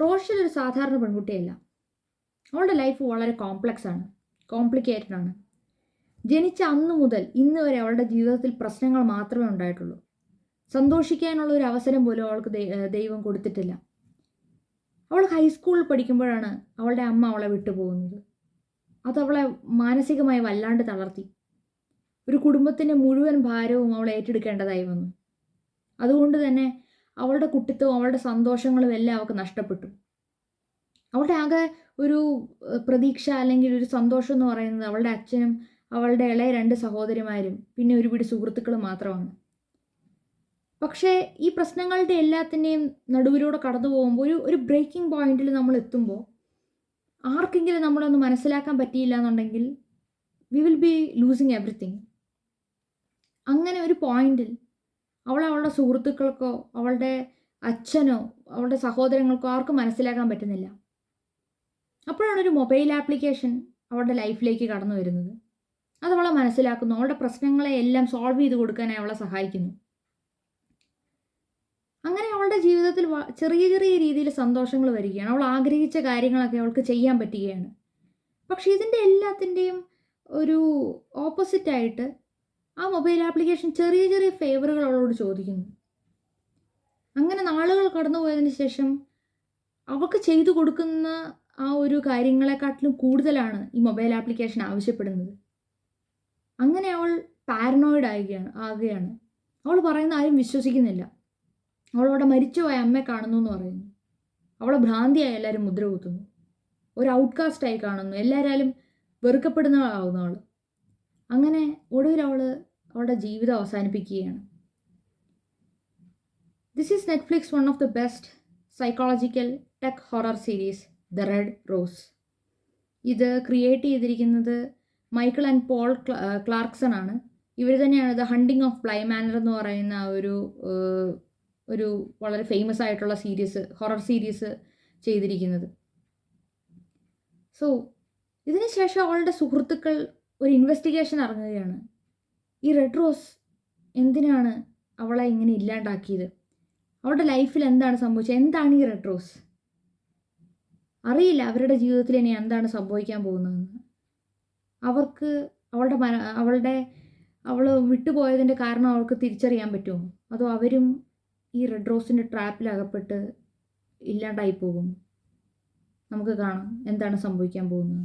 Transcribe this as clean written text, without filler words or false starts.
റോഷൽ ഒരു സാധാരണ പെൺകുട്ടിയല്ല. അവളുടെ ലൈഫ് വളരെ കോംപ്ലിക്കേറ്റഡ് ആണ്. ജനിച്ച അന്നു മുതൽ ഇന്ന് വരെ അവളുടെ ജീവിതത്തിൽ പ്രശ്നങ്ങൾ മാത്രമേ ഉണ്ടായിട്ടുള്ളൂ. സന്തോഷിക്കാനുള്ള ഒരു അവസരം പോലും അവൾക്ക് ദൈവം കൊടുത്തിട്ടില്ല. അവൾ ഹൈസ്കൂളിൽ പഠിക്കുമ്പോഴാണ് അവളുടെ അമ്മ അവളെ വിട്ടുപോകുന്നത്. അതവളെ മാനസികമായി വല്ലാണ്ട് തളർത്തി. ഒരു കുടുംബത്തിൻ്റെ മുഴുവൻ ഭാരവും അവൾ ഏറ്റെടുക്കേണ്ടതായി വന്നു. അതുകൊണ്ട് തന്നെ അവളുടെ കുട്ടിത്വവും അവളുടെ സന്തോഷങ്ങളും എല്ലാം അവൾക്ക് നഷ്ടപ്പെട്ടു. അവളുടെ ആകെ ഒരു പ്രതീക്ഷ അല്ലെങ്കിൽ ഒരു സന്തോഷം എന്ന് പറയുന്നത് അവളുടെ അച്ഛനും അവളുടെ ഇളയ 2 സഹോദരിമാരും പിന്നെ ഒരുപിടി സുഹൃത്തുക്കളും മാത്രമാണ്. പക്ഷേ ഈ പ്രശ്നങ്ങളുടെ എല്ലാത്തിൻ്റെയും നടുവിലൂടെ കടന്നു പോകുമ്പോൾ ഒരു ബ്രേക്കിംഗ് പോയിന്റിൽ നമ്മൾ എത്തുമ്പോൾ ആർക്കെങ്കിലും നമ്മളൊന്ന് മനസ്സിലാക്കാൻ പറ്റിയില്ല എന്നുണ്ടെങ്കിൽ we will be losing everything. അങ്ങനെ ഒരു പോയിന്റിൽ അവളുടെ സുഹൃത്തുക്കൾക്കോ അവളുടെ അച്ഛനോ അവളുടെ സഹോദരങ്ങൾക്കോ ആർക്കും മനസ്സിലാക്കാൻ പറ്റുന്നില്ല. അപ്പോഴാണ് ഒരു മൊബൈൽ ആപ്ലിക്കേഷൻ അവളുടെ ലൈഫിലേക്ക് കടന്നു വരുന്നത്. അത് അവളെ മനസ്സിലാക്കുന്നു. അവളുടെ പ്രശ്നങ്ങളെ എല്ലാം സോൾവ് ചെയ്ത് കൊടുക്കാനായി അവളെ സഹായിക്കുന്നു. അങ്ങനെ അവളുടെ ജീവിതത്തിൽ ചെറിയ ചെറിയ രീതിയിൽ സന്തോഷങ്ങൾ വരികയാണ്. അവൾ ആഗ്രഹിച്ച കാര്യങ്ങളൊക്കെ അവൾക്ക് ചെയ്യാൻ പറ്റുകയാണ്. പക്ഷേ ഇതിൻ്റെ എല്ലാത്തിൻ്റെയും ഒരു ഓപ്പോസിറ്റായിട്ട് ആ മൊബൈൽ ആപ്ലിക്കേഷൻ ചെറിയ ചെറിയ ഫേവറുകൾ അവളോട് ചോദിക്കുന്നു. അങ്ങനെ നാളുകൾ കടന്നു പോയതിന് ശേഷം അവൾക്ക് ചെയ്തു കൊടുക്കുന്ന ആ ഒരു കാര്യങ്ങളെക്കാട്ടിലും കൂടുതലാണ് ഈ മൊബൈൽ ആപ്ലിക്കേഷൻ ആവശ്യപ്പെടുന്നത്. അങ്ങനെ അവൾ പാരനോയിഡ് ആകുകയാണ്. അവൾ പറയുന്ന ആരും വിശ്വസിക്കുന്നില്ല. അവളവിടെ മരിച്ചുപോയ അമ്മയെ കാണുന്നു എന്ന് പറയുന്നു. അവളെ ഭ്രാന്തിയായി എല്ലാവരും മുദ്ര കുത്തുന്നു. ഒരു ഔട്ട്കാസ്റ്റായി കാണുന്നു. എല്ലാവരും വെറുക്കപ്പെടുന്നവളാവുന്നു അവൾ. അങ്ങനെ ഒടുവിൽ അവളുടെ ജീവിതം അവസാനിപ്പിക്കുകയാണ്. This is Netflix one of the best psychological tech horror series the Red Rose. ഇത് ക്രിയേറ്റ് ചെയ്തിരിക്കുന്നത് മൈക്കിൾ ആൻഡ് പോൾ ക്ലാർക്സൺ ആണ്. ഇവർ തന്നെയാണ് the Haunting of Bly Manor എന്ന് പറയുന്ന ഒരു വളരെ ഫേമസ് ആയിട്ടുള്ള ഹൊറർ സീരീസ് ചെയ്തിരിക്കുന്നത്. സോ ഇതിനുശേഷം അവളുടെ സുഹൃത്തുക്കൾ ഒരു ഇൻവെസ്റ്റിഗേഷൻ ഇറങ്ങുകയാണ്. ഈ റെഡ് റോസ് എന്തിനാണ് അവളെ ഇങ്ങനെ ഇല്ലാണ്ടാക്കിയത്? അവളുടെ ലൈഫിൽ എന്താണ് സംഭവിച്ചത്? എന്താണ് ഈ റെഡ് റോസ്? അറിയില്ല അവരുടെ ജീവിതത്തിൽ ഇനി എന്താണ് സംഭവിക്കാൻ പോകുന്നതെന്ന്. അവർക്ക് അവൾ വിട്ടുപോയതിൻ്റെ കാരണം അവൾക്ക് തിരിച്ചറിയാൻ പറ്റുമോ? അതോ അവരും ഈ റെഡ് റോസിൻ്റെ ട്രാപ്പിൽ അകപ്പെട്ട് ഇല്ലാണ്ടായി പോകും? നമുക്ക് കാണാം എന്താണ് സംഭവിക്കാൻ പോകുന്നത്.